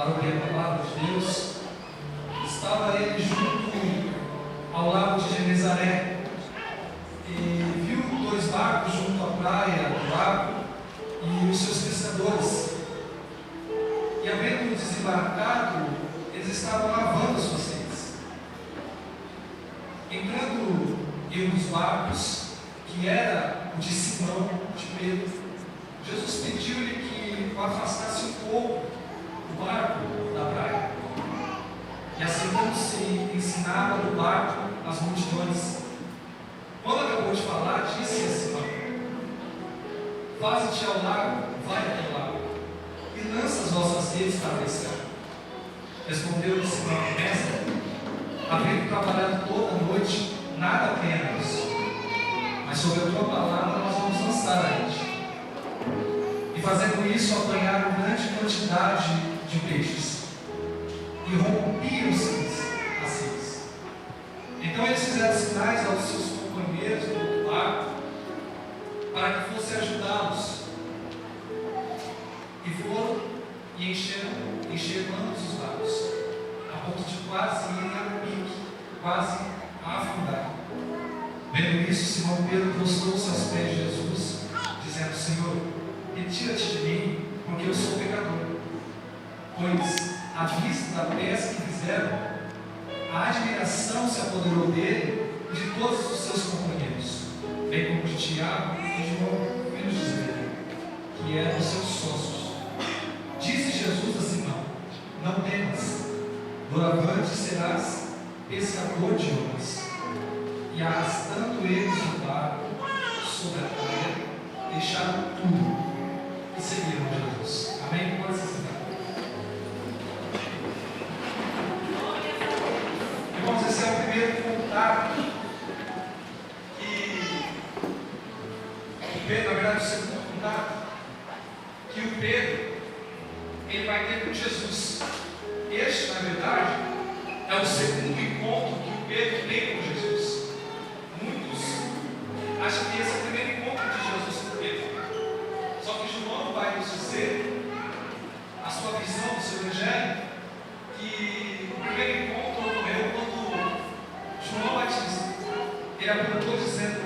para ouvir a palavra de Deus. Estava ele junto ao lago de Genezaré e viu 2 barcos junto à praia do lago e os seus pescadores. E havendo desembarcado, eles estavam lavando suas redes. Entrando em um dos barcos, que era o de Simão, de Pedro, Jesus pediu-lhe que o afastasse um pouco do barco da praia. E assentando-se, ensinava do barco as multidões. Quando acabou de falar, disse a Simão: faze-te ao lago, vai até o lago, e lança as vossas redes para pescar. Respondeu-lhe Simão: mestre, havendo trabalhado toda a noite, nada apenas, mas sobre a tua palavra nós vamos lançar a rede. E fazendo isso, apanharam grande quantidade de peixes, e rompiam-se as redes. Então eles fizeram sinais aos seus companheiros do outro barco, para que fosse ajudá-los. E foram e encheram ambos os barcos, a ponto de quase irem a pique, quase a afundar. Vendo isso, Simão Pedro prostrou-se aos pés de Jesus, dizendo: Senhor, retira-te de mim, porque eu sou pecador. Pois, à vista da pesca que fizeram, a admiração se apoderou dele e de todos os seus companheiros, bem como de Tiago e de João, filhos de Zebedeu, que eram os seus sócios. Disse Jesus a Simão: não temas, doravante serás pescador de homens. E arrastando eles o barco sobre a praia, deixaram tudo e seguiram Jesus. Amém? Pode se sentar. Irmãos, esse é o primeiro contato que o Pedro, na verdade, o segundo contato que o Pedro ele vai ter com Jesus. Este, na verdade, é o segundo encontro que o Pedro tem com Jesus. Muitos acham que esse é o primeiro encontro de Jesus com Pedro. Só que João vai nos dizer, a sua visão do seu evangelho, que o primeiro encontro ocorreu quando João Batista ele apontou dizendo: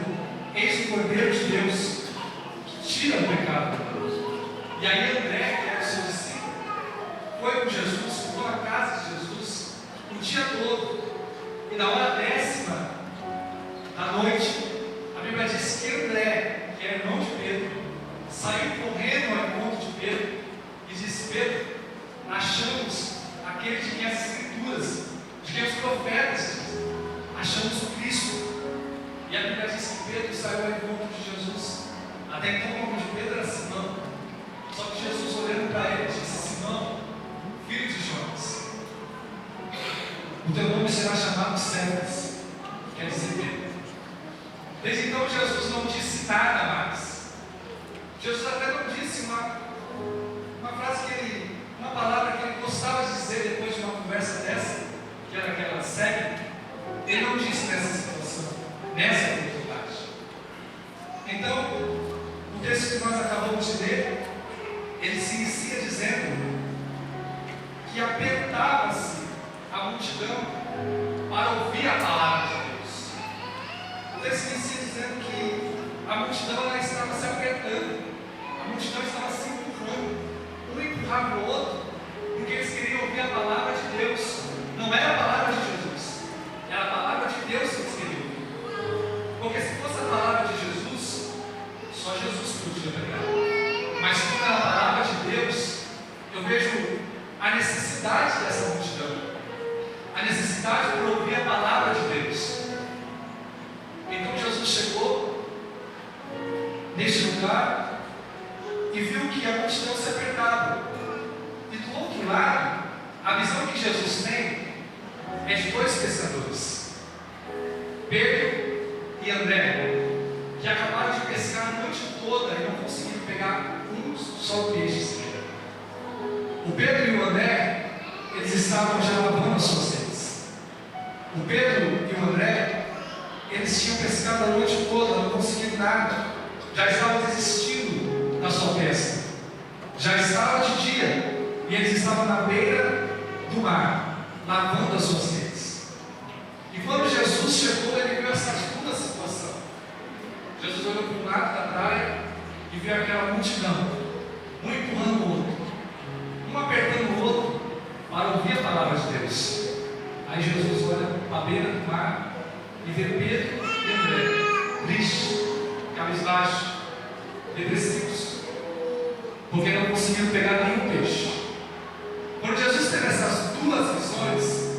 eis o Cordeiro de Deus que tira o pecado. E aí André, que era o seu discípulo, foi com Jesus, ficou na casa de Jesus o dia todo. E na hora 10ª da noite, a Bíblia diz que André, que era irmão de Pedro, saiu correndo ao encontro de Pedro e disse: Pedro, achamos aquele de quem as escrituras, de quem os profetas dizem, achamos o Cristo. E a Bíblia diz que Pedro saiu ao encontro de Jesus. Até então o nome de Pedro era Simão. Só que Jesus, olhando para ele, disse: Simão, filho de Jonas, o teu nome será chamado Cefas, quer dizer Pedro. Desde então Jesus não disse nada mais. Jesus até não disse uma frase uma palavra que ele gostava de dizer depois de uma conversa dessa, que era aquela: segue. Ele não disse nessa situação, nessa dificuldade. Então, o texto que nós acabamos de ler, ele se inicia dizendo que apertava-se a multidão para ouvir a palavra de Deus. O texto inicia dizendo que a multidão ela estava se apertando, a multidão estava se empurrando, um empurrava o outro, porque eles queriam ouvir a palavra de Deus. Não era a palavra de Jesus, era a palavra de Deus que eles queriam ouvir. Porque se fosse a palavra de Jesus, só Jesus podia pregar. Mas como é a palavra de Deus, eu vejo a necessidade dessa multidão, a necessidade de ouvir a palavra de Deus. Então Jesus chegou neste lugar e viu que a multidão se apertava. E do outro lado, a visão que Jesus tem é de 2 pescadores, Pedro e André, que acabaram de pescar a noite toda e não conseguiram pegar um só peixe sequer. O Pedro e o André, eles estavam já lavando as suas redes. O Pedro e o André, eles tinham pescado a noite toda, não conseguiram nada, já estavam desistindo da sua pesca, já estava de dia, e E eles estavam na beira do mar, lavando as suas redes. E quando Jesus chegou, ele viu essa segunda situação. Jesus olhou para o lado da praia e viu aquela multidão, um empurrando o outro, um apertando o outro para ouvir a palavra de Deus. Aí Jesus olha para a beira do mar e vê Pedro e André, tristes, cabisbaixos, depressivos, porque não conseguiram pegar nenhum peixe. Quando Jesus teve essas duas visões,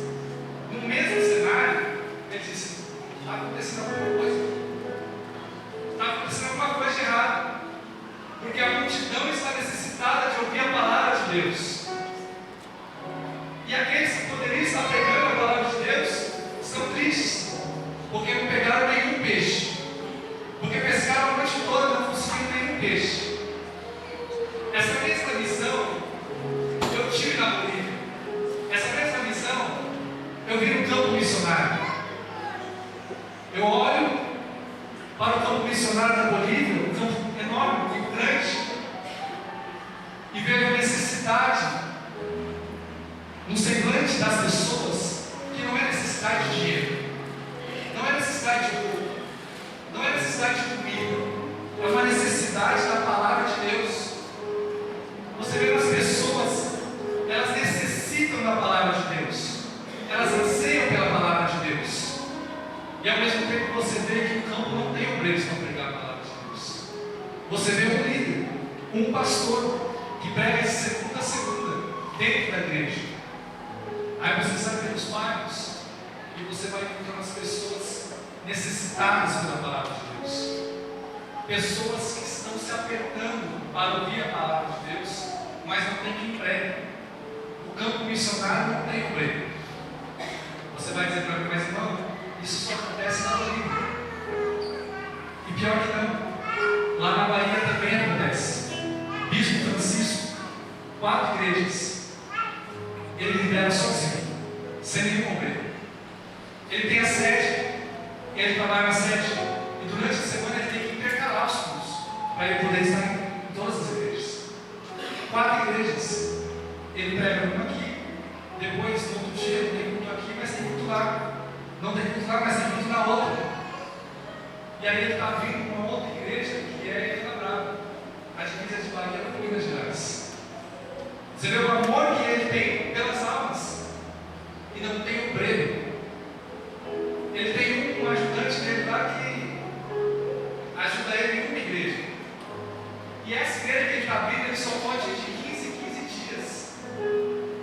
no mesmo cenário, ele disse: está acontecendo alguma coisa. Está acontecendo alguma coisa de errado. Porque a multidão está necessitada de ouvir a palavra de Deus. E aqueles que poderiam estar pegando a palavra de Deus estão tristes, porque não pegaram nenhum peixe. Porque pescaram a noite toda e não conseguiram nenhum peixe. Essa mesma missão eu tive na Bolívia. Essa mesma missão eu vi no campo missionário. Eu olho para o campo missionário da Bolívia, um campo enorme, muito grande, e vejo a necessidade no semblante das pessoas, que não é necessidade de dinheiro, não é necessidade de ouro, não é necessidade de comida, é uma necessidade da palavra de Deus. Você vê as pessoas, elas necessitam da palavra de Deus, elas anseiam pela palavra de Deus, e ao mesmo tempo você vê que o campo não tem obreiros para pregar a palavra de Deus. Você vê um líder, um pastor, que prega de segunda a segunda, dentro da igreja. Aí você sai pelos bairros e você vai encontrando as pessoas necessitadas pela palavra de Deus, pessoas que estão se apertando para ouvir a palavra de Deus, mas não tem quem pregue. O campo missionário não tem obreiro. Você vai dizer para mim: mas irmão, isso só acontece na Bolívia. E pior que não, lá na Bahia também acontece. Bispo Francisco, 4 igrejas, ele lidera sozinho, sem nenhum obreiro. Ele tem a sede, ele trabalha na sede, e durante a semana ele tem que intercalar os cultos, para ele poder estar em todas as igrejas. 4 igrejas, ele prega uma aqui, depois no outro dia ele tem culto aqui, mas tem culto lá. Não tem culto lá, mas tem culto na outra. E aí ele está vindo para uma outra igreja, que é Ilha Brava, a divisa de Bahia com Minas Gerais. Você vê o amor que ele tem pelas almas, e não tem obreiro. Ele tem um ajudante dele lá que ajuda ele em uma igreja. E essa igreja que ele está abrindo, ele só pode ir de 15 em 15 dias,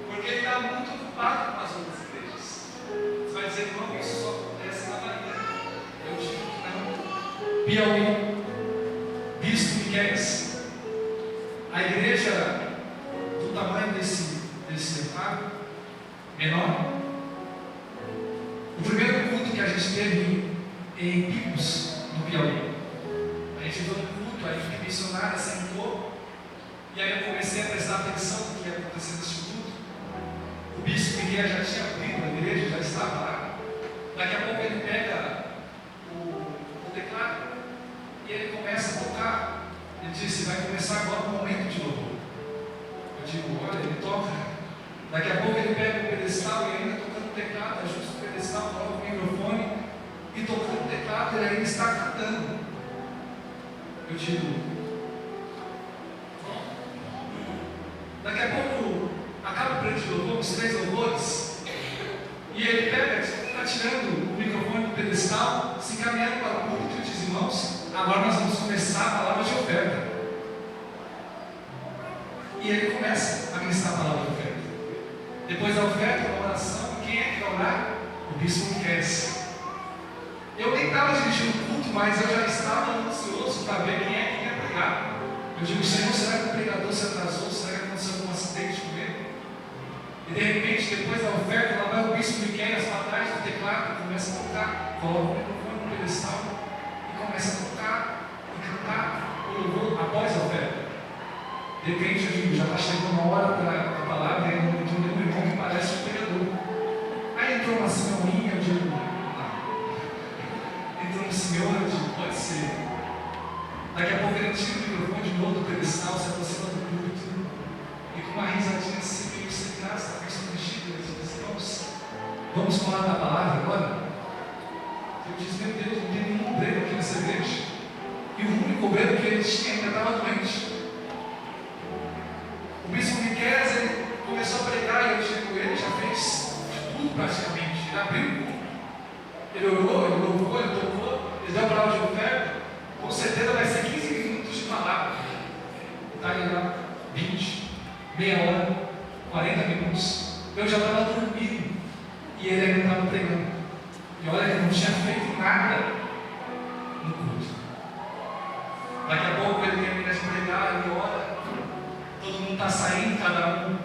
porque ele está muito ocupado com as outras igrejas. Você vai dizer: não, isso só acontece na Bahia. Eu digo que não. Piauí, Bispo Miquéias, a igreja do tamanho desse mercado, menor. O primeiro culto que a gente teve em Picos, no Piauí, a gente deu um culto, a equipe missionária sentou, e aí eu comecei a prestar atenção no que ia acontecer nesse culto. O bispo Miguel já tinha abrido a igreja, já estava lá. Daqui a pouco ele pega o teclado e ele começa a tocar. Ele disse: vai começar agora um momento de louvor. Eu digo: olha, ele toca. Daqui a pouco ele pega o pedestal e ainda tocando o teclado, ajusta o pedestal, coloca o microfone e tocando o teclado, ele ainda está cantando. Eu digo: bom. Daqui a pouco acaba o período de louvor, uns 3 louvores, e ele pega, está tirando o microfone do pedestal, se encaminhando para o culto e diz: irmãos, agora nós vamos começar a palavra de oferta. E ele começa a ministrar a palavra de oferta. Depois da oferta, uma oração. Quem é que vai orar? O bispo Miquéias. Eu nem estava dirigindo o culto, mas eu já estava ansioso para ver quem é que ia pregar. Eu digo: Senhor, será que o pregador se atrasou? Será que aconteceu algum acidente com ele? E de repente, depois da oferta, lá vai o bispo Miquéias para trás do teclado, começa a tocar, coloca o microfone no pedestal e começa a tocar e cantar o louvor após a oferta. De repente, eu digo: já está chegando a hora da palavra, e não entrou nenhum irmão que parece um pregador. Aí entrou uma senhorinha, eu digo: não. Entrou um senhor, eu digo: pode ser. Daqui a pouco ele tira o microfone de novo do pedestal, se aproxima do culto, e com uma risadinha assim, irmãos falaram da palavra agora, eu disse, meu Deus, não tem nenhum obreiro aqui nessa igreja. E o único obreiro que eles tinham ainda estava doente. O bispo Miqueias, ele começou a pregar e eu cheguei com ele, já fez tudo praticamente. Ele abriu o culto, ele orou, ele louvou, ele tocou, ele deu a palavra de oferta. Com certeza vai ser 15 minutos de palavra. Está aí lá, 20, meia hora, 40 minutos. Eu já estava dormindo e ele ainda estava pregando. E olha, ele não tinha feito nada no culto. Daqui a pouco ele termina de pregar, ele ora, todo mundo está saindo, cada um,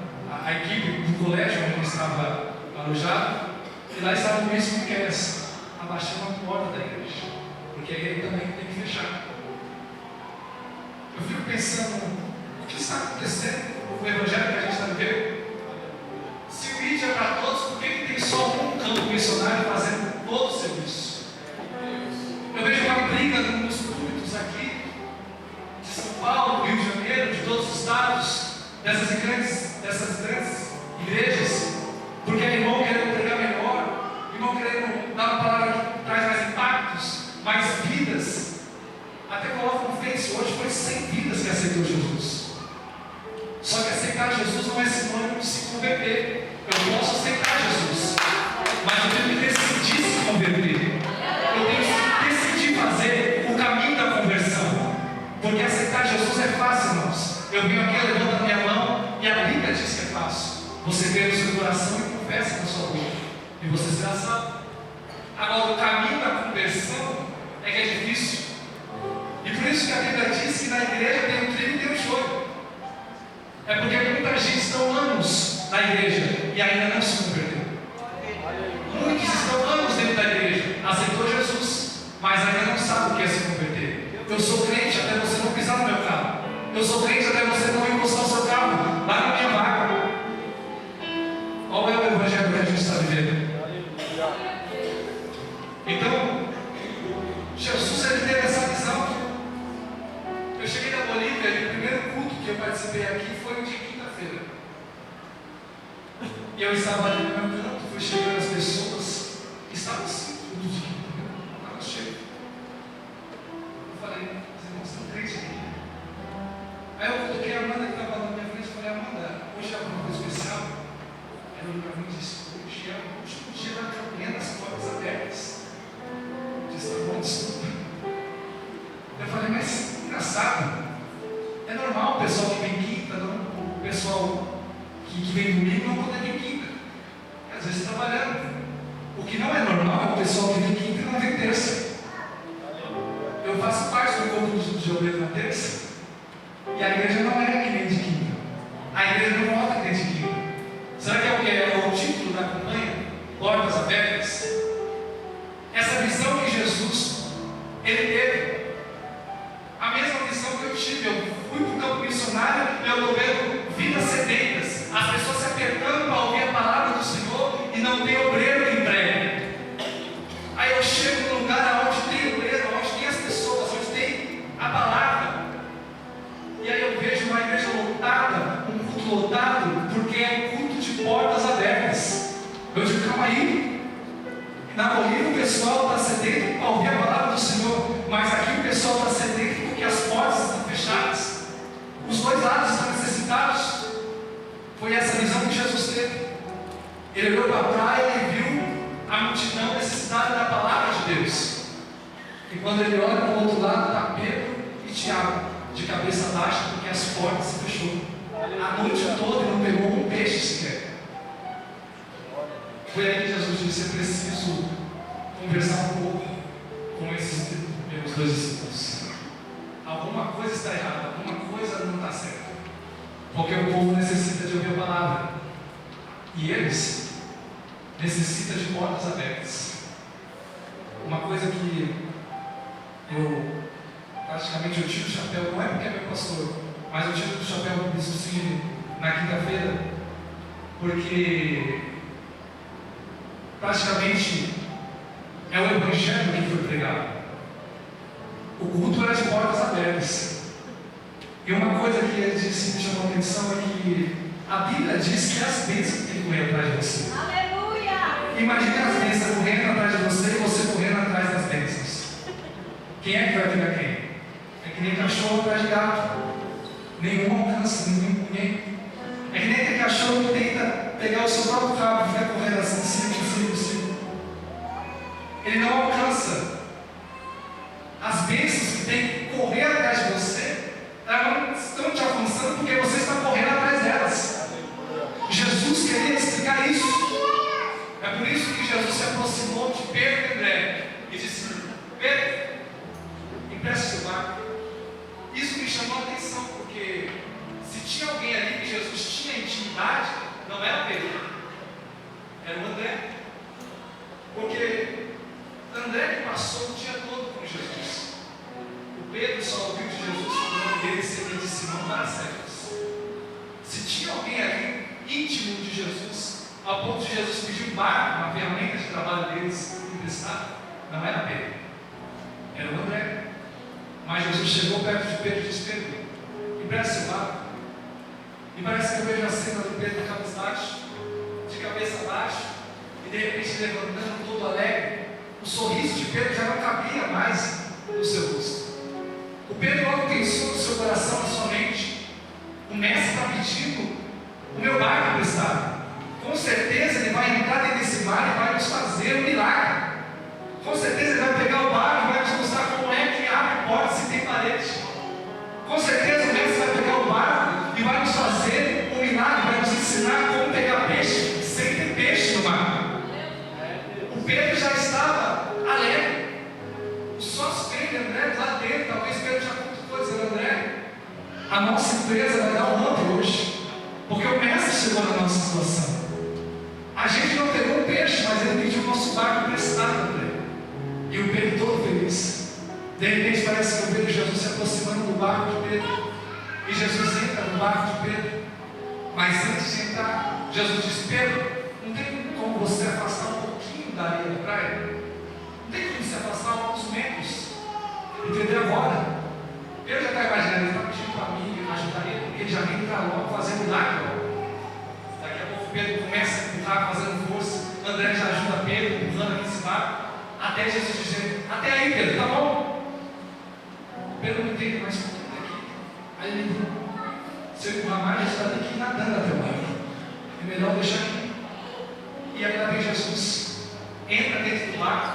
a equipe do colégio onde ele estava alojado, e lá estava o bispo Miqueias, abaixando a porta da igreja, porque ele também tem que fechar. Eu fico pensando, o que está acontecendo com o evangelho que a gente está vivendo? Se o ID é para todos, por que tem só um campo missionário fazendo todo o serviço? Eu vejo uma briga nos púlpitos aqui, de São Paulo, do Rio de Janeiro, de todos os estados, dessas grandes igrejas, porque é irmão querendo pregar melhor, irmão querendo dar uma palavra que traz mais impactos, mais vidas. Até coloca no Face, hoje foi 100 vidas que aceitou Jesus. Só que aceitar Jesus não é sinônimo de se converter. Eu posso aceitar Jesus, mas eu tenho que decidir se converter. Eu tenho que decidir fazer o caminho da conversão. Porque aceitar Jesus é fácil, irmãos. Eu venho aqui, eu levanto a minha mão e a Bíblia diz que é fácil. Você crê no seu coração e confessa na sua boca, e você será salvo. Agora, o caminho da conversão é que é difícil. E por isso que a Bíblia diz que na igreja tem um trigo e tem um choro. É porque muita gente está anos na igreja e ainda não se converteu. Muitos estão anos dentro da igreja, aceitou Jesus, mas ainda não sabe o que é se converter. Eu sou crente até você não pisar no meu carro. Eu sou crente até você não encostar o seu carro lá na minha vaga. Qual é o evangelho que a gente está vivendo? Então, Jesus ele teve essa visão. Eu cheguei da Bolívia e o primeiro culto que eu participei aqui foi de quinta-feira. E eu estava ali no meu canto, fui chegando as pessoas, estavam assim, culto de quinta-feira, estava cheio. Eu falei, os irmãos estão crentes aqui. Aí eu cutuquei a Amanda que estava na minha frente e falei, Amanda, hoje é alguma coisa especial? Ela olhou para mim e disse, hoje é o último dia da campanha das portas abertas. Eu disse, tá bom, desculpa. Eu falei, mas engraçado, é normal o pessoal que vem quinta, não, o pessoal que vem domingo não poder vir quinta. Às vezes trabalhando. O que não é normal é o pessoal que vem quinta e não vem terça. Eu faço parte do corpo de obreiro na terça, e a igreja não é que nem de quinta. A igreja não volta que nem de quinta. Será que é o que? É o título da campanha? Portas abertas? Essa visão que Jesus ele teve, a mesma visão que eu tive. Eu fui para o campo missionário e eu estou vendo vidas sedentas, as pessoas se apertando para ouvir a palavra do Senhor e não tem obreiro que emprega. Aí eu chego num lugar onde tem obreiro, onde tem as pessoas, onde tem a palavra, e aí eu vejo uma igreja lotada, um culto lotado, porque é um culto de portas abertas. Eu digo, calma aí. Na Bolívia o pessoal está sedento para ouvir a palavra do Senhor, mas aqui o pessoal está sedento porque as portas estão fechadas. Os dois lados estão necessitados. Foi essa visão que Jesus teve. Ele olhou para a praia e viu a multidão necessitada da palavra de Deus. E quando ele olha para o outro lado, está Pedro e Tiago, de cabeça baixa, porque as portas se fechou. A noite toda ele não pegou um peixe sequer. Foi aí que Jesus disse, eu preciso conversar um pouco com esses meus dois discípulos. Alguma coisa está errada, alguma coisa não está certa. Porque o povo necessita de ouvir a palavra. E eles necessitam de portas abertas. Uma coisa que eu praticamente eu tiro o chapéu, não é porque é meu pastor, mas eu tiro o chapéu do bispo Sidney na quinta-feira, porque praticamente é o evangelho que foi pregado. O culto era de portas abertas. E uma coisa que ele disse, me chamou a atenção, é que a Bíblia diz que é as bênçãos que tem que correr atrás de você. Aleluia! Imagine as bênçãos correndo atrás de você e você correndo atrás das bênçãos. Quem é que vai pegar quem? É que nem cachorro atrás de gato. Nenhum alcança, ninguém. É que nem aquele cachorro que tenta pegar o seu próprio rabo e fica correndo assim, sim. Ele não alcança. As bênçãos que tem que correr atrás de você, elas não estão te alcançando porque você está correndo atrás delas. Jesus queria explicar isso. É por isso que Jesus se aproximou de Pedro e André e disse: Pedro, empreste seu barco. Isso me chamou a atenção, porque se tinha alguém ali que Jesus tinha intimidade, não era Pedro, era o André. Porque André que passou o dia todo com Jesus. O Pedro só ouviu de Jesus o nome dele seria de Simão Barcelos. Se tinha alguém ali íntimo de Jesus, ao ponto de Jesus pedir um barco, uma ferramenta de trabalho deles emprestada, não era Pedro, era o André. Mas Jesus chegou perto de Pedro e disse: Pedro, empresta o barco. E parece que eu vejo a cena do Pedro de cabeça baixa, e de repente levantando todo alegre. O sorriso de Pedro já não cabia mais no seu rosto. O Pedro logo pensou no seu coração, na sua mente: o mestre está pedindo o meu barco emprestado. Com certeza ele vai entrar dentro desse mar e vai nos fazer um milagre. Com certeza ele vai pegar o barco e vai nos mostrar como é que abre porta se tem parede. Com certeza o mestre vai pegar o barco e vai nos fazer um milagre, vai nos ensinar como pegar peixe sem ter peixe no mar. O Pedro já estava alegre. O sócio Pedro e André lá dentro, talvez Pedro já contou dizendo: André, a nossa empresa vai dar um up hoje, porque o mestre chegou na nossa situação. A gente não pegou o peixe, mas ele pediu o nosso barco emprestado, André. E o Pedro todo feliz. De repente parece que eu vejo Jesus se aproximando do barco de Pedro. E Jesus entra no barco de Pedro. Mas antes de entrar, Jesus diz: Pedro, não tem como você afastar um pouquinho da areia da praia? Não tem como se afastar alguns metros? Entendeu agora? Pedro já está imaginando, ele está pedindo para mim, eu ajudaria, porque ele já vem entrar logo fazendo milagre. Daqui a pouco Pedro começa a empurrar, fazendo força. André já ajuda Pedro, empurrando aqui esse barco. Até Jesus dizer: até aí, Pedro, tá bom? Pedro não entende mais um pouquinho daqui. Aí ele diz: se eu empurrar mais, a gente vai ter que ir nadando até o barco. É melhor deixar aqui. E aí lá vem Jesus, entra dentro do barco.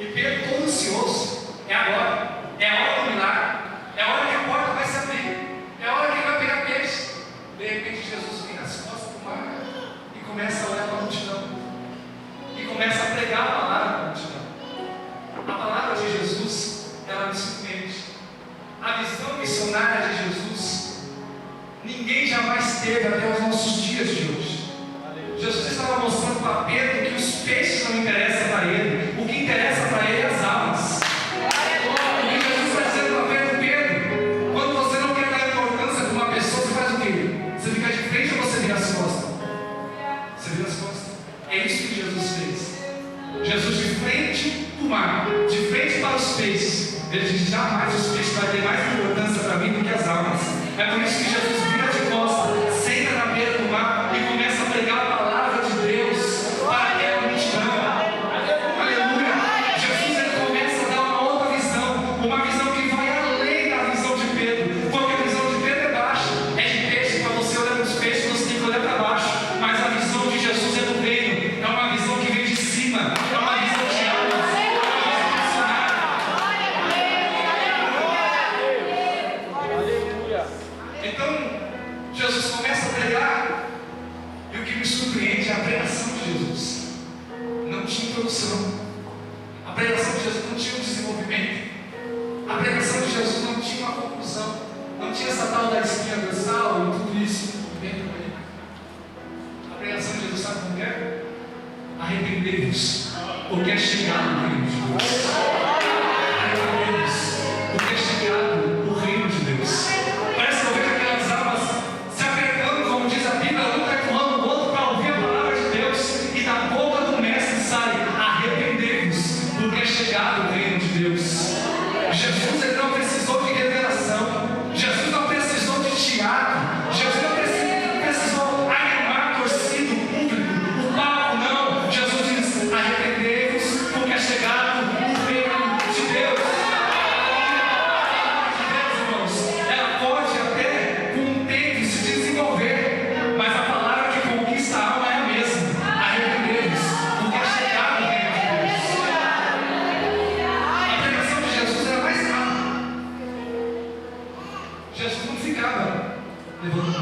E Pedro todo ansioso: é agora, é a hora do milagre, é a hora que a porta vai se abrir, é a hora que ele vai pegar peixe. De repente Jesus vem nas costas do mar e começa a olhar para a multidão. E começa a pregar a palavra para a multidão. A palavra de Jesus, ela nos surpreende. A visão missionária de Jesus, ninguém jamais teve até os nossos dias de hoje. Jesus estava mostrando para Pedro que os peixes não interessam para ele, o que interessa para ele é as almas. E Jesus está dizendo para Pedro: Pedro, quando você não quer dar importância para uma pessoa, você faz o quê? Você fica de frente ou você vira as costas? Você vira as costas. É isso que Jesus fez. Jesus de frente para o mar, de frente para os peixes. Ele diz: jamais os peixes vão ter mais importância para mim do que as almas. É por isso que Jesus vira de costas, senta na beira do mar e começa a pregar a palavra de Deus para aquela multidão. Aleluia! Jesus ele começa a dar uma outra visão, uma visão que vai além da visão de Pedro, porque a visão de Pedro é baixa, é de peixe. Para você olhar para os peixes, você tem que olhar para baixo. Mas a visão de Jesus é do reino, é uma visão que vem de cima, é uma visão de almas. Então, Jesus começa a pregar, e o que me surpreende é a pregação de Jesus. Não tinha introdução. A pregação de Jesus não tinha um desenvolvimento. A pregação de Jesus não tinha uma conclusão. Não tinha essa tal da espinha dorsal e tudo isso dentro dele. A pregação de Jesus sabe como é? Arrependei-vos, porque é chegado o reino de Deus. Arrependei-vos, porque é chegado o reino de Deus. Parece que eu vejo aquelas almas se apertando, como diz a Bíblia, um reclamando o outro para ouvir a palavra de Deus, e da boca do mestre sai: arrependei-vos, porque é chegado o reino de Deus. Jesus ele não precisou de revelação, Jesus não precisou de teatro, Jesus não precisou animar a torcida, o público, o palco, não. Jesus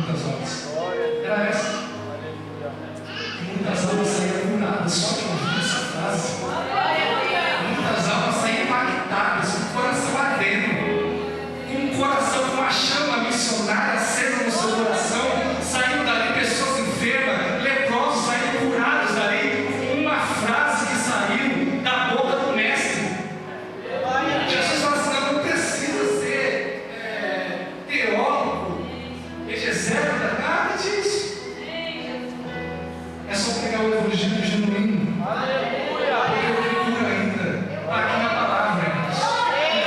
muitas horas. Era essa. Muitas almas saíram curadas só de ouvir essa frase. Muitas almas saíram impactadas, com o coração ardendo, com o coração, com uma chama missionária acesa no seu coração. Saíram dali pessoas enfermas, leprosos, saíram curados dali, com uma frase que saiu da boca do Mestre. Jesus fala assim: não precisa ser teólogo, exegeta, nada disso. É só pegar o evangelho genuíno. Porque o que cura ainda está aqui na palavra.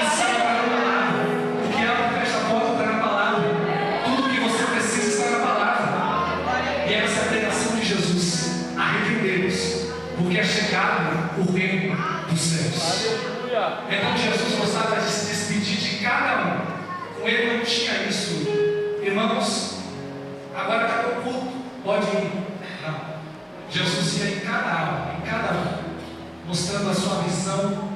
Ensina para a palavra. O que abre fecha a porta está na palavra. Tudo que você precisa está na palavra. E essa é a pregação de Jesus. Arrependemos, porque é chegado o reino dos céus. Então Jesus gostava de se despedir de cada um. Com ele não tinha isso. Irmãos, agora acabou o culto, pode ir. Não. Jesus ia em cada alma, em cada um, mostrando a sua visão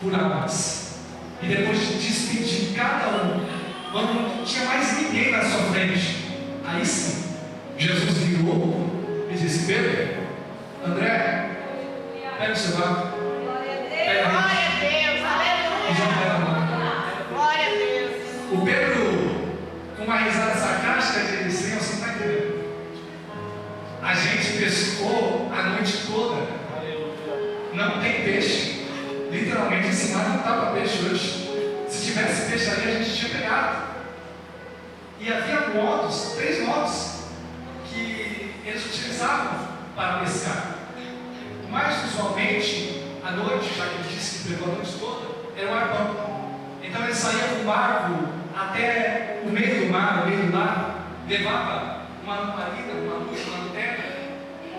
por almas. E depois de despedir cada um, quando não tinha mais ninguém na sua frente, aí sim, Jesus virou e disse: Pedro, André, pega o seu lado, pega a gente, e já pega a mão. Glória a Deus. O Pedro, com uma risada sarcástica, disse: Senhor, você não está entendendo. A gente pescou a noite toda. Não tem peixe. Literalmente esse mar não estava peixe hoje. Se tivesse peixe ali, a gente tinha pegado. E havia modos, 3 modos, que eles utilizavam para pescar. Mais usualmente, à noite, já que ele disse que pegou a noite toda, era um arpão. Então ele saía com o barco até o meio do mar, o meio do lago, levava uma lamparina, uma luz, uma lanterna,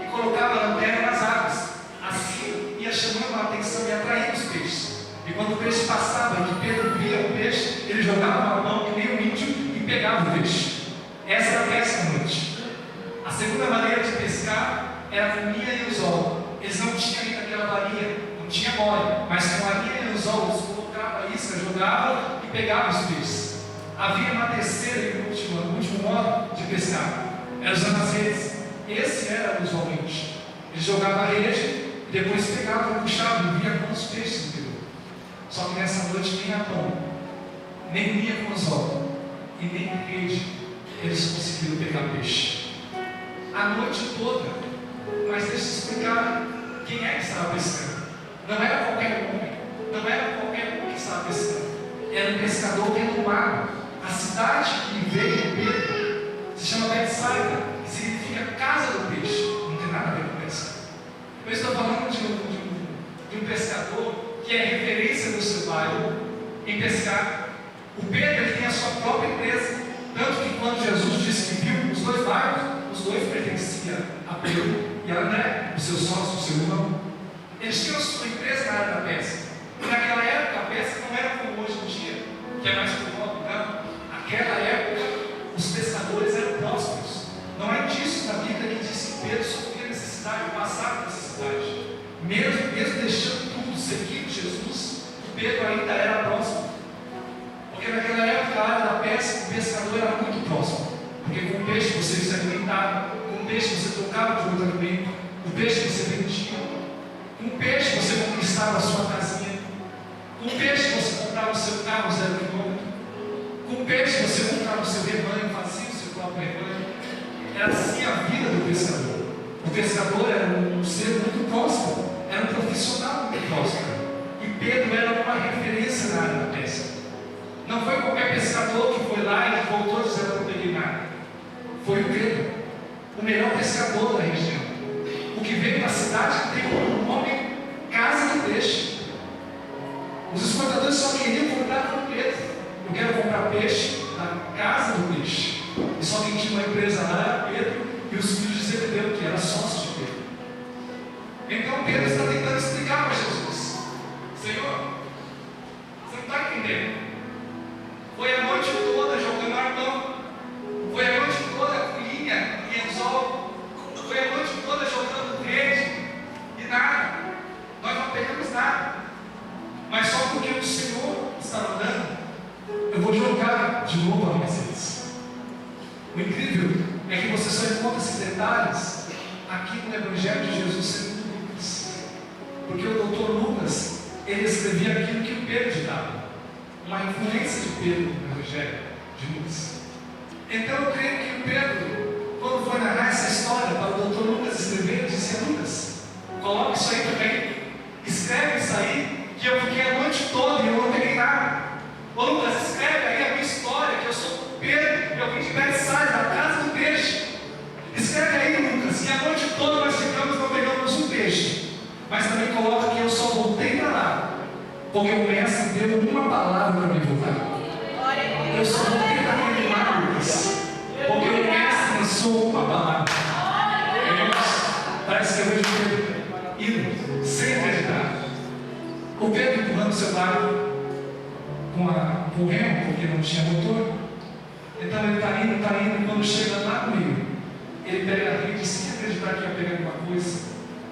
e colocava a lanterna nas águas. Assim ia chamando a atenção e atraindo os peixes. E quando o peixe passava e Pedro via o peixe, ele jogava uma mão que nem um índio e pegava o peixe. Essa era a pesca à noite. A segunda maneira de pescar era com linha e anzol. Eles não tinham ainda aquela varinha, não tinha mole, mas com a linha e anzol eles colocavam a isca, jogavam e pegavam os peixes. Havia uma terceira e último modo de pescar. Era usando as redes. Esse era usualmente. Eles jogavam a rede e depois pegavam, puxavam e via quantos peixes deu. Só que nessa noite nem a pão, nem linha com anzol e nem rede eles conseguiram pegar peixe. A noite toda. Mas deixa eu explicar quem é que estava pescando. Não era qualquer homem, não era qualquer um que estava pescando. Era um pescador pelo mar. A cidade que veio Pedro se chama Betsaida, que significa casa do peixe. Não tem nada a ver com pesca. Eu estou falando de um pescador que é referência no seu bairro em pescar. O Pedro ele tem a sua própria empresa. Tanto que quando Jesus disse que viu os 2 barcos, os 2 pertenciam a Pedro e a André, o seu sócio, o seu irmão. Eles tinham a sua empresa na área da pesca. E naquela época a pesca não era como hoje em dia, que é mais comum, não. Naquela época os pescadores eram prósperos. Não é disso na Bíblia que diz que Pedro sofria necessidade, passava necessidade. Mesmo deixando tudo, seguindo Jesus, Pedro ainda era próximo. Porque naquela época a área da pesca, o pescador era muito próximo. Porque com o peixe você se alimentava, com o peixe você trocava de outro alimento, com o peixe você vendia, com o peixe você conquistava a sua casinha, com o peixe você comprava o seu carro 0 km, com o peixe você comprava o seu rebanho, fazia o seu próprio rebanho. Era assim a vida do pescador. O pescador era um ser muito próspero, era um profissional muito próspero. E Pedro era uma referência na área da pesca. Não foi qualquer pescador que foi lá e voltou dizendo: eu não peguei nada. Foi o Pedro, o melhor pescador da região. O que veio da cidade que tem como nome Casa do Peixe. Os exportadores só queriam comprar com Pedro. Eu quero comprar peixe na Casa do Peixe. E só quem tinha uma empresa lá era Pedro e os filhos de Zebedeu, que era sócio de Pedro. Então Pedro está tentando explicar para Jesus: Senhor, você não está entendendo. Foi a noite toda jogando arpão. Foi a noite toda com linha e anzol. Foi a noite toda jogando rede e nada. Nós não pegamos nada. Mas só porque o Senhor está mandando, eu vou jogar de novo as minhas redes. O incrível incrível é que você só encontra esses detalhes aqui no Evangelho de Jesus segundo Lucas. Porque o doutor Lucas, ele escrevia aquilo que o Pedro ditava, uma influência de Pedro no Evangelho de Lucas. Então eu creio que o Pedro, quando foi narrar essa história para o doutor Lucas escrever, ele disse: Lucas, coloca isso aí também, escreve isso aí, que eu fiquei a noite toda e eu não peguei nada. Ô Lucas, escreve aí a minha história, que eu sou Pedro, eu vim de Betsaida, da casa do peixe. Escreve aí, Lucas, que a noite toda nós ficamos, não pegamos um peixe. Mas também coloca que eu só voltei para lá porque o mestre deu uma palavra para me voltar. Eu só voltei para aquele mar, Lucas, porque o mestre lançou uma palavra. Parece que eu vejo o Pedro indo sem acreditar. O Pedro empurrando seu barco com o remo, porque não tinha motor. Então ele está indo, e quando chega lá no meio, ele pega a rede, sem acreditar que ia pegar alguma coisa,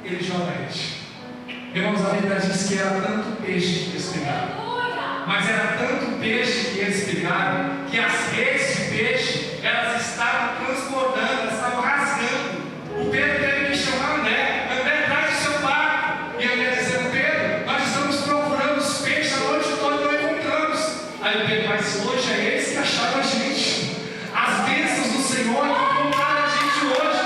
ele joga a rede. Irmãos, a Bíblia diz que era tanto peixe que eles pegaram, mas era tanto peixe que eles pegaram, que as redes de peixe, elas estavam transbordando, elas estavam rasgando. O Pedro teve que chamar André: André, traz o seu barco. E André dizendo: Pedro, nós estamos procurando os peixes a noite toda e não encontramos. Aí o Pedro: mas hoje é eles que acharam a gente. As bênçãos do Senhor encontraram a gente hoje.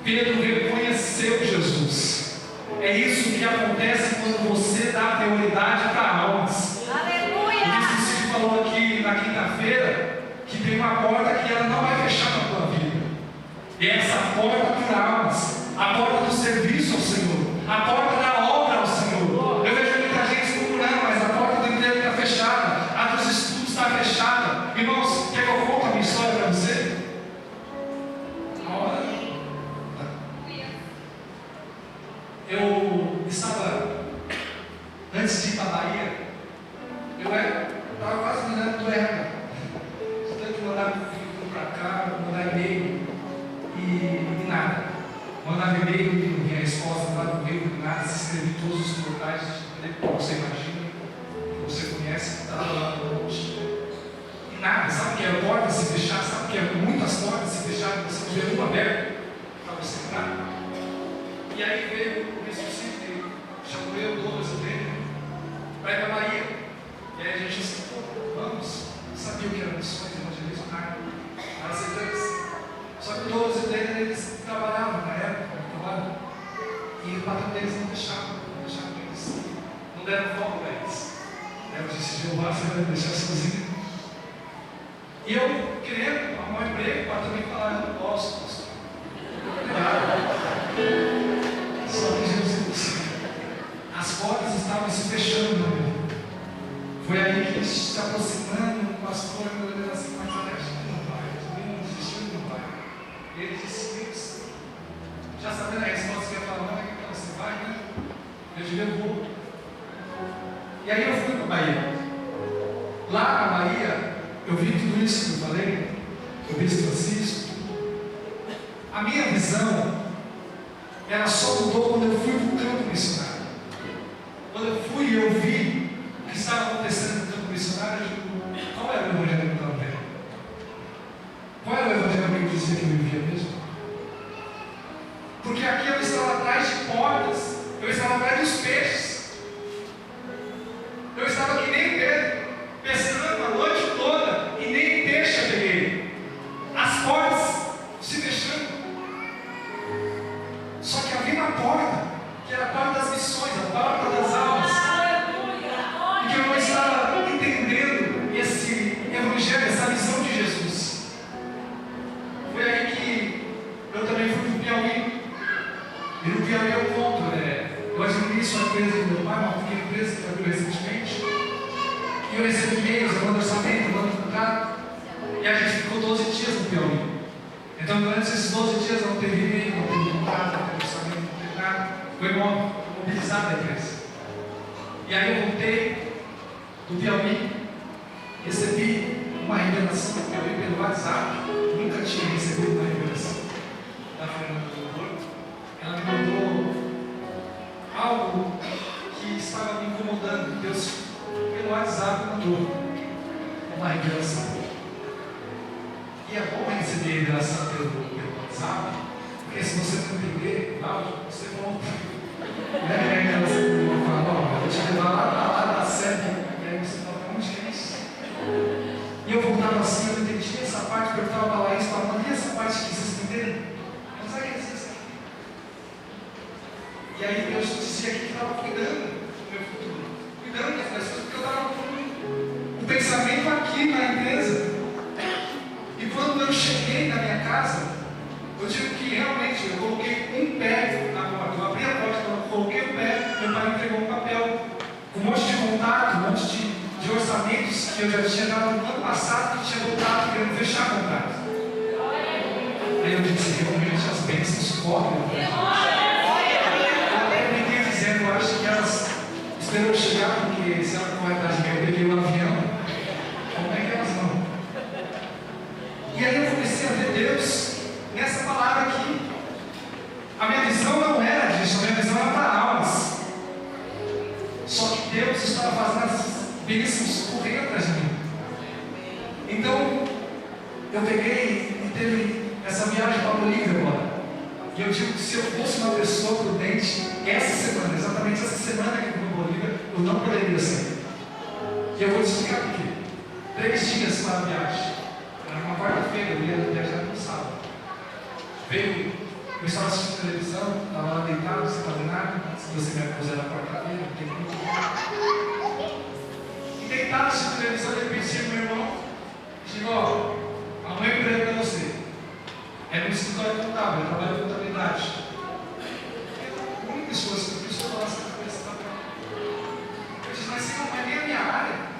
Pedro reconheceu Jesus. É isso que acontece quando você dá prioridade para almas. Aleluia! Por isso que falou aqui na quinta-feira que tem uma porta que ela não vai fechar na tua vida. E essa porta por almas, a porta do serviço ao Senhor, a porta da obra ao Senhor. Eu vejo muita gente procurando, mas a porta do emprego está fechada, a dos estudos está fechada. Irmãos, quer que eu conte a minha história para você? Eu estava, antes de ir para a Bahia, eu estava quase me dando do RH. Tanto que mandava currículo para cá, mandava e-mail e nada. Mandava e-mail e não vinha resposta, mandava currículo e nada. Se inscrevi em todos os portais que você imagina, que você conhece, que estava lá no monte. E nada, sabe o que é porta se fechar? Sabe o que é muitas portas se fechar? Você não vê uma aberta para você entrar. E aí veio o ressuscito, chamou eu, Douglas e o Daniel, para ir para a Bahia. E aí a gente disse: vamos, sabia o que era missões, evangelismo, nada, aceitamos. Só que o Douglas e o Daniel, eles trabalhavam na época, e o patrão deles não deixava eles, não deram foco para eles. Eu disse: Jeová, você vai me deixar sozinho? E eu querendo arrumar um emprego, o patrão me falava: eu não posso, pastor. Só que Jesus, as portas estavam se fechando, meu irmão. Foi aí que ele se aproximando, o pastor olhando assim: mas olha, a gente não vai, não desistiu, não vai. E ele disse: Deus, já sabendo a resposta que ia falar, não é que você vai, né? Eu digo: eu vou. E aí eu fui para a Bahia. Lá na Bahia, eu vi tudo isso que eu falei, eu vi esse Francisco. A minha visão, ela só mudou quando eu fui para o campo missionário. Quando eu fui e eu vi o que estava acontecendo no campo missionário, eu digo: qual era o evangelho que eu estava vendo? Qual era o evangelho que eu dizia que eu vivia mesmo? Porque aqui eu estava atrás de portas, eu estava atrás dos peixes. Eu estava que nem Pedro, pescando a noite toda e nem peixe eu peguei. As portas se fechando. Só que havia uma porta, que era a porta das missões, a porta das almas. E que eu não estava entendendo esse evangelho, essa visão de Jesus. Foi aí que eu também fui para o Piauí. isso à empresa do meu pai, uma pequena empresa que abriu recentemente. E eu recebi e-mails, eu mando orçamento, eu mando contrato. E a gente ficou 12 dias no Piauí. Então, durante esses 12 dias não teve e-mail, não teve contrato, não teve orçamento, não teve nada. Foi mobilizada a empresa. E aí eu voltei do Piauí, recebi uma revelação do Piauí pelo WhatsApp. Nunca tinha recebido uma revelação da Fernanda do Louvor. Ela me mandou algo que estava me incomodando. Deus, pelo WhatsApp, mandou uma revelação. E é bom receber revelação pelo WhatsApp, porque se você não entender o áudio, você volta. Não é a revelação que eu vou falar, ó, eu vou te levar lá na sede, e aí você fala, onde é isso? E eu voltava assim, eu entendi essa parte, eu estava lá e falava, e essa parte que vocês entenderam? Mas sabe o que vocês aqui? E aí Deus dizia aqui que estava cuidando do meu futuro, cuidando das pessoas, porque eu estava com um pensamento aqui na empresa. E quando eu cheguei na minha casa, eu digo que realmente eu coloquei um pé na porta. Eu abri a porta, eu coloquei o pé, meu pai me entregou um papel com um monte de contato, um monte de orçamentos que eu já tinha dado no ano passado, que tinha voltado querendo fechar contrato. Aí eu disse, realmente as bênçãos correm. Eu até brinquei dizendo, eu acho que elas esperam chegar, porque se ela corre atrás de mim, eu peguei um avião. Como é que elas vão? E aí eu comecei a ver Deus nessa palavra aqui. A minha visão não era disso, a minha visão era para almas. Só que Deus estava fazendo as bênçãos correr atrás de mim. Então, eu peguei e teve essa viagem para a Bolívia agora. E eu digo que se eu fosse uma pessoa prudente, essa semana, exatamente essa semana que eu vou para a Bolívia, eu não poderia sair. E eu vou te explicar por quê. 3 dias para a viagem. Era uma quarta-feira, eu ia viajar no sábado. Veio, eu estava assistindo televisão, estava lá deitado, sem fazer nada. Se você me acusar na quarta-feira, não tem muito. E deitado assistindo televisão, de repente chega meu irmão, chegou, ó, amanhã eu emprego para você. É no escritório contábil, eu trabalho em contabilidade. A única esforço que eu fiz foi falar essa cabeça para cá. Eu disse, mas se não é nem a minha área.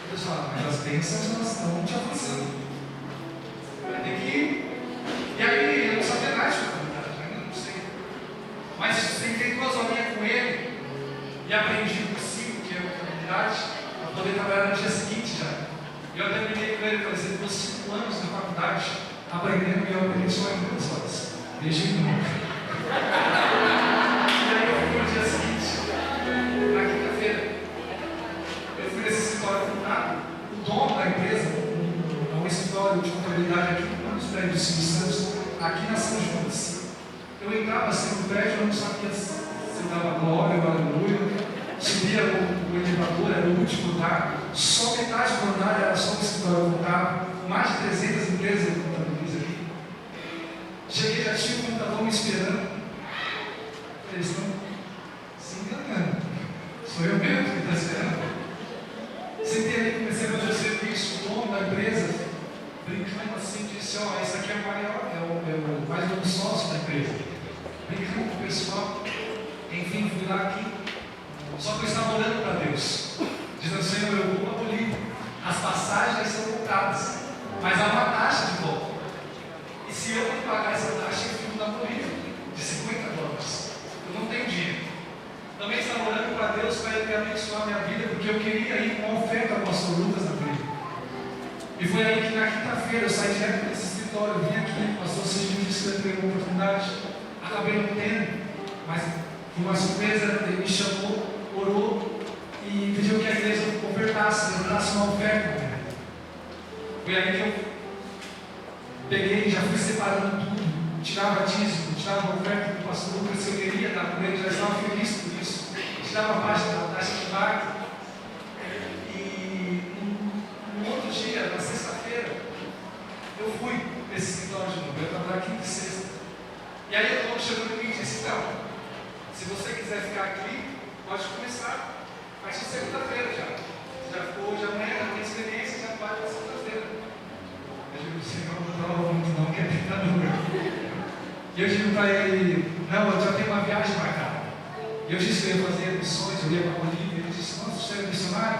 Deus fala, mas as bênçãos elas estão te avançando. Vai ter que ir. E aí eu não sabia nada de contabilidade, ainda não sei. Mas sentei 2 horinhas com ele e aprendi o princípio que é a contabilidade, para poder trabalhar no dia seguinte já. E eu até brinquei com ele, falei, você ficou 5 anos na faculdade aprendendo e eu aprendi só em 2 horas. Desde nunca. E aí eu fui no dia seguinte, na quinta-feira. Eu fui nesse escritório contábil, o dono da empresa, um escritório de contabilidade aqui, um dos prédios de Silvio Santos, aqui na São João. Eu entrava assim no prédio, eu não sabia se dava glória ou aleluia, subia o elevador, era o último andar, só metade do andar era só o escritório contábil, mais de 300 empresas de contabilidade aqui. Cheguei, já tinha o computador me esperando. Eles estão se enganando. Sou eu mesmo que está esperando. Sentei ali, comecei a fazer o serviço, o dono da empresa, brincando assim, disse, ó, esse aqui é o maior, é o mais novo sócio da empresa. Brincando com o pessoal. Enfim, fui lá aqui. Só que eu estava orando para Deus, dizendo, Senhor, eu vou para a Bolívia. As passagens já estão compradas, mas há uma taxa de volta. E se eu não pagar essa taxa, eu fico na Bolívia, de $50. Eu não tenho dinheiro. Também estava orando para Deus para Ele abençoar a minha vida, porque eu queria ir com uma oferta ao pastor Lucas na Bolívia. E foi aí que na quinta-feira eu saí direto desse escritório, vim aqui, o pastor Cid me disse que eu teria uma oportunidade, acabei não tendo, mas foi uma surpresa, ele me chamou, orou e pediu que a igreja ofertasse, levantasse uma oferta. Foi aí que eu peguei, já fui separando tudo, tirava dízimo, tirava a oferta do pastor Lucas, se eu queria dar por ele, já estava feliz por isso, tirava a parte da taxa de barco. E um outro dia, na sexta-feira, eu fui nesse escritório de novo, eu estava lá quinta e sexta. E aí o dono chegou em mim e disse, então, se você quiser ficar aqui, pode começar. Mas é segunda-feira já. Já ficou hoje amanhã, não tem experiência, já vai para segunda-feira. Eu digo, Senhor, não prova muito não, que é tentador. E eu digo para ele, não, eu já tenho uma viagem marcada. E eu disse que eu ia fazer missões, eu ia para a Bolívia. Ele disse: nossa, você é missionário?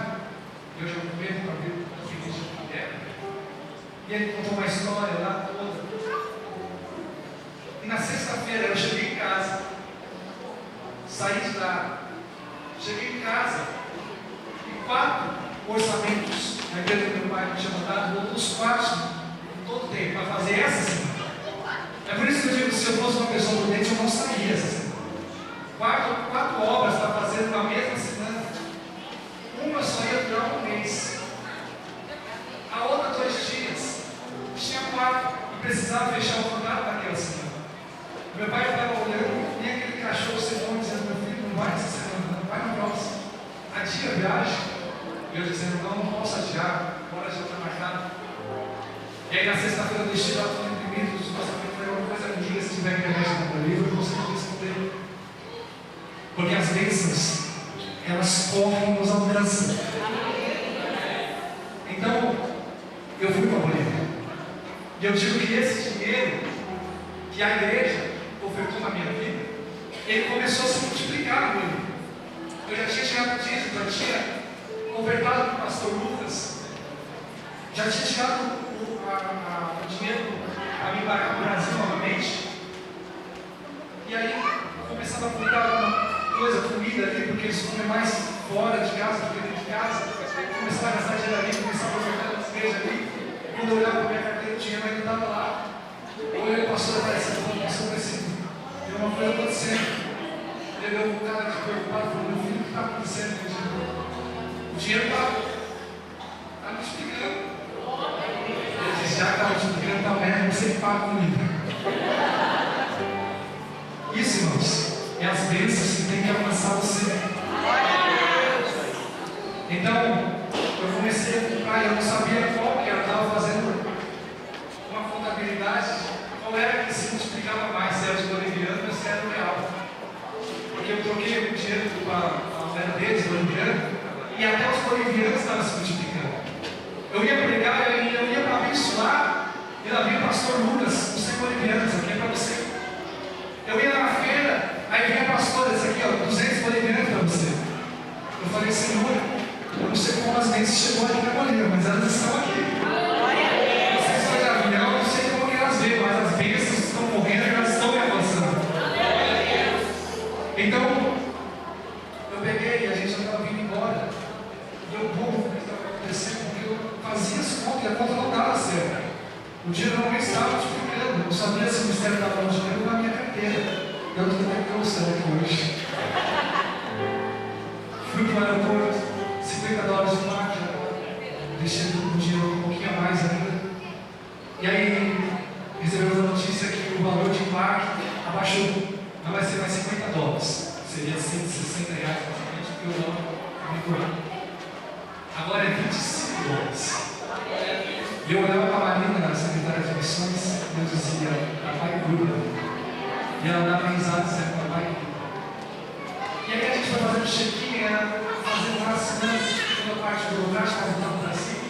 E eu já com medo para ver o que ele era. E ele contou uma história lá toda. E na sexta-feira eu cheguei em casa, saí de lá, cheguei em casa e 4 orçamentos na igreja do meu pai me tinha mandado, os 4 todo o tempo para fazer essa semana. É por isso que eu digo que se eu fosse uma pessoa prudente, eu não sairia essa semana. 4 obras para fazer na mesma semana. Uma só ia durar um mês. A outra 2 dias. Tinha 4 e precisava fechar o contrato naquela semana. Meu pai estava olhando e aquele cachorro cebão dizendo: meu filho, não vai essa semana, não vai na próxima. Adia a viagem. E eu dizendo: não posso adiar, bora já está marcado. E aí na sexta-feira eu deixei lá tudo imprimido, os orçamentos, foi uma coisa amiga, se tiver internet no livro, eu consigo responder. Porque as bênçãos, elas correm nos alcançam. Então, eu fui para a Bolívia. E eu digo que esse dinheiro que a igreja ofertou na minha vida, ele começou a se multiplicar na Bolívia. Eu já tinha chegado disso, já tinha ofertado para o pastor Lucas, já tinha chegado o dinheiro para me embarcar no Brasil novamente. E aí, começava a comprar alguma coisa, comida ali, porque eles comem mais fora de casa do que dentro de casa. Começava a gastar dinheiro ali, começava a ofertar nas igrejas ali. Quando eu olhava para a minha carteira, o dinheiro ainda estava lá. Eu olhei o pastor aparecendo, o pastor aparecendo. Tem uma coisa acontecendo. Ele olhou um cara de preocupado e falou: meu filho, o que está acontecendo? O dinheiro está multiplicando. Ele disse: já que está multiplicando, está merda, você que paga comigo. Isso, irmãos, é as bênçãos que tem que alcançar você. Então, eu comecei a comprar, eu não sabia qual que era, eu estava fazendo uma contabilidade, qual era que se multiplicava mais, se era de boliviano ou se era do real. Porque eu troquei o dinheiro para a moeda deles, boliviano, e até os bolivianos estavam se multiplicando. Eu ia pregar, eu ia para abençoar, e lá vinha o pastor Lucas, os 100 bolivianos, aqui é para você. Eu ia na feira, aí vinha a pastora, esse aqui, ó, 200 bolivianos para você. Eu falei: Senhor, eu não sei como as bênçãos chegou aqui na Bolívia, mas elas estão aqui. Não sei se foi de avião, não sei como que elas veio, mas as bênçãos estão morrendo e elas estão me avançando. Então, eu peguei e a gente já estava vindo embora. E eu burro, o que estava acontecendo, porque eu fazia as contas e a conta não dava certo. O dinheiro não estava multiplicando. Eu não sabia se o mistério estava no dinheiro ou na minha carteira. Eu estou até cansado aqui hoje. Fui para o aeroporto, $50 de marca, deixei o dinheiro um pouquinho a mais ainda. E aí recebemos a notícia que o valor de embarque abaixou. Não vai ser mais $50. Seria R$160 praticamente, porque o dólar aumentou. Agora é $25. E eu olhava para a Marina, a secretária de missões, e eu dizia: papai cuida. E ela dava risada dizendo: papai cuida. E aí a gente foi fazendo check-in, fazendo uma assinante, toda a parte do lugar, estava voltando para cima.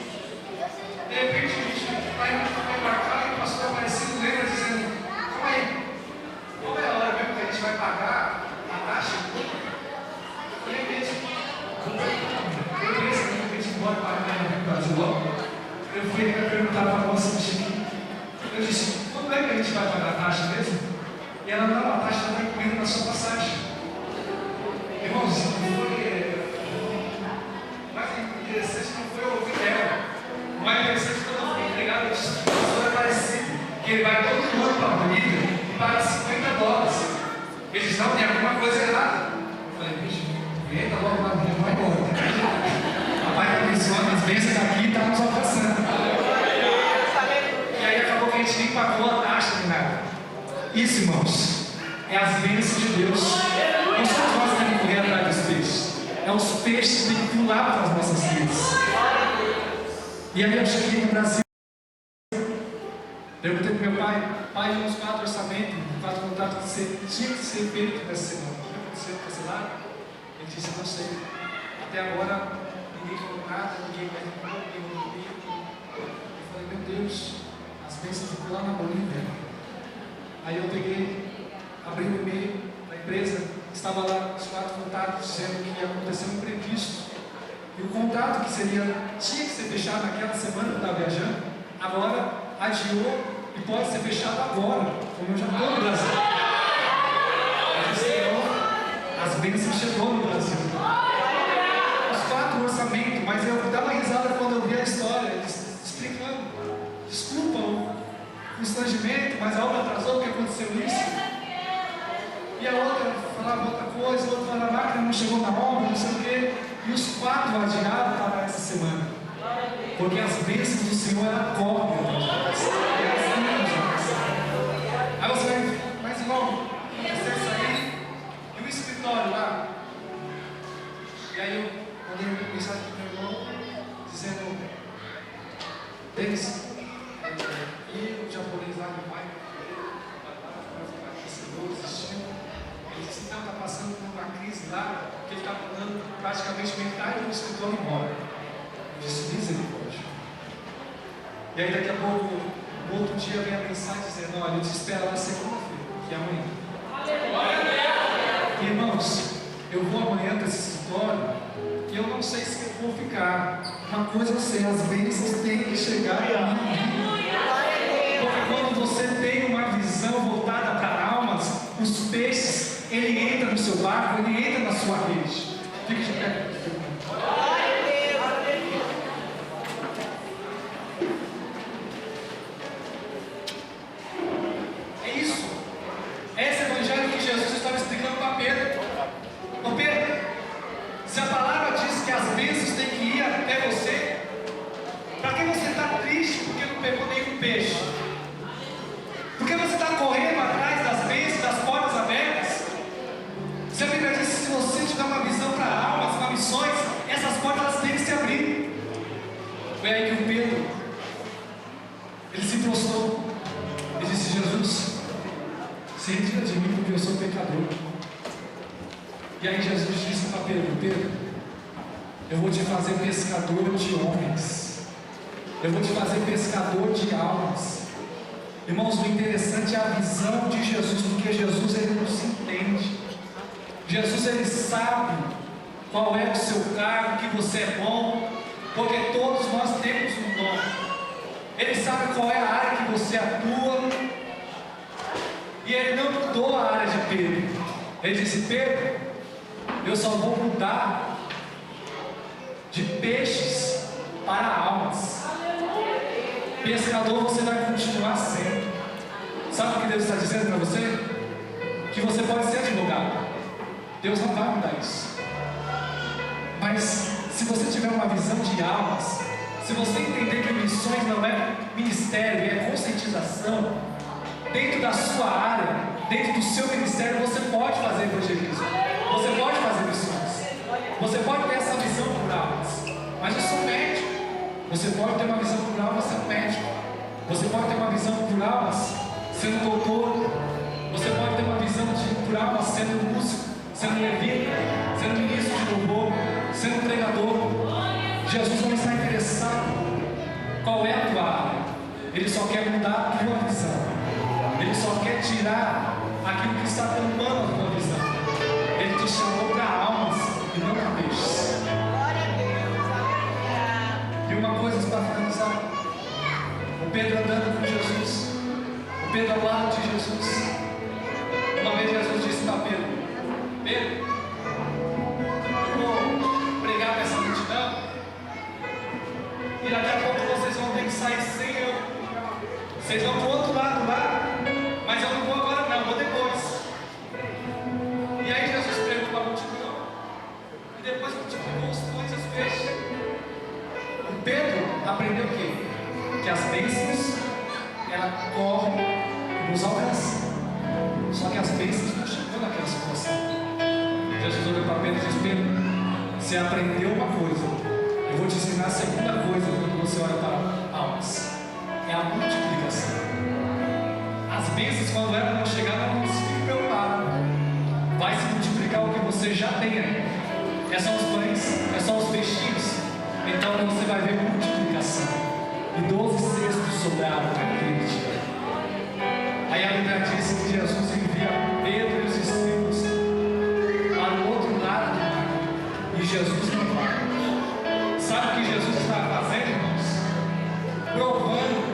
De repente a gente vai embarcar e o pastor aparecendo, lembra, dizendo: calma aí, qual é a hora mesmo que a gente vai pagar a taxa? Eu falei mesmo, eu penso que a gente embora para o Brasil logo. Eu fui perguntar para a moça do check-in. Eu disse: quando é que a gente vai pagar a taxa mesmo? E ela: não, a taxa está incluída na sua passagem. Irmãos, não foi. O mais interessante não foi ouvir ela. O mais interessante foi quando eu fui entregado, eu disse: o pastor é parecido, que ele vai todo ano para a Bolívia e paga $50. Ele disse: não, tem alguma coisa errada. Eu falei: bicho, entra logo na Bolívia, vai embora. Papai está abençoando, as bênçãos daqui e está nos alcançando. E aí acabou que a gente nem pagou a taxa de nada. Isso, irmãos, é as bênçãos de Deus. Não somos nós que temos que correr atrás dos peixes. É os peixes que têm que pular para as nossas vidas. E aí eu cheguei no Brasil. Perguntei para o meu pai: pai, uns 4 orçamentos, 4 contratos que tinha que ser feito nessa semana. O que aconteceu? Cancelaram? Ele disse: não sei. Até agora ninguém falou nada, ninguém mais ligou, ninguém mandou comigo. Eu falei: meu Deus, as bênçãos ficou lá na Bolívia. Aí eu peguei, abri o e-mail da empresa, estava lá os 4 contatos dizendo que ia acontecer um imprevisto. E o contrato que tinha que ser fechado naquela semana que eu estava viajando, agora adiou e pode ser fechado agora, como eu já estou no Brasil. As bênçãos chegou no Brasil. Os 4 orçamentos, mas eu dava risada quando eu vi a história, explicando. Desculpa o constrangimento, mas a obra atrasou porque aconteceu isso. E a outra falava outra coisa, a outra falava a máquina não chegou na obra, não sei o quê. E os 4 adiados para essa semana. Porque as bênçãos do Senhor ela correm. Aí você vai, mas irmão, você sair e o escritório lá. E aí eu mandei uma mensagem para o meu irmão dizendo, Denis, e o japonês lá no pai, ele disse, não, está passando por uma crise lá, que ele está mandando praticamente metade do escritório embora. Eu disse, misericórdia. E aí daqui a pouco, no outro dia, vem a mensagem dizendo, olha, eu te espero lá segunda-feira, que é amanhã. Irmãos, eu vou amanhã para esse escritório e eu não sei se eu vou ficar. Uma coisa eu sei, as bênçãos têm que chegar a mim. Porque quando você tem uma visão voltada para almas, os peixes, ele entra no seu barco, ele entra na sua rede. Fique de pé. É isso. Esse evangelho que Jesus estava explicando para Pedro. Ô Pedro, se a palavra diz que as bênçãos têm que ir até você, para que você está triste porque não pegou nenhum peixe? Por que você está correndo atrás das bênçãos, das portas abertas? Se a Bíblia diz que se você tiver uma visão para almas, para missões, essas portas elas têm que se abrir. Foi aí que o Pedro, ele se prostrou e disse, Jesus, se retira de mim porque eu sou pecador. E aí Jesus disse para Pedro, Pedro, eu vou te fazer pescador de homens. Eu vou te fazer pescador de almas. Irmãos, o interessante é a visão de Jesus, porque Jesus ele nos entende. Jesus ele sabe qual é o seu cargo, que você é bom, porque todos nós temos um dom. Ele sabe qual é a área que você atua. E ele não mudou a área de Pedro. Ele disse, Pedro, eu só vou mudar de peixes para almas. Pescador você vai continuar sendo. Sabe o que Deus está dizendo para você? Que você pode ser advogado. Deus não vai mudar isso. Mas se você tiver uma visão de almas, se você entender que missões não é ministério, é conscientização, dentro da sua área, dentro do seu ministério, você pode fazer evangelismo, você pode fazer missões, você pode ter essa visão por almas. Mas eu sou médico. Você pode ter uma visão por almas sendo médico, você pode ter uma visão por almas sendo doutor, você pode ter uma visão por almas sendo músico, sendo levita, sendo ministro de louvor, sendo pregador. Jesus não está interessado qual é a tua área, ele só quer mudar a tua visão, ele só quer tirar aquilo que está tampando a tua visão. Ele te chamou para almas e não para peixes. E uma coisa para finalizar, o Pedro andando com Jesus, o Pedro ao lado de Jesus. Uma vez Jesus disse para Pedro, Pedro, eu vou pregar para essa multidão e daqui a pouco vocês vão ter que sair sem eu. Vocês vão para o outro lado lá, mas eu não vou agora não, vou depois. E aí Jesus pregou para a multidão e depois multiplicou os pães e os peixes. O Pedro aprendeu o quê? Que as bênçãos ela correm e nos alcançam. Só que as bênçãos não chegam naquela situação. Jesus olhou para Pedro e disse, Pedro, você aprendeu uma coisa, eu vou te ensinar a segunda coisa quando você olha para almas. É a multiplicação. As bênçãos, quando elas não chegar, não se fique preocupado. Vai se multiplicar o que você já tem aí. É só os pães, é só os peixinhos. Então você vai ver multiplicação. E 12 cestos sobraram naquele dia. Aí a Bíblia diz que Jesus envia Pedro e os discípulos Jesus não vai. Sabe o que Jesus está fazendo, irmãos? Provando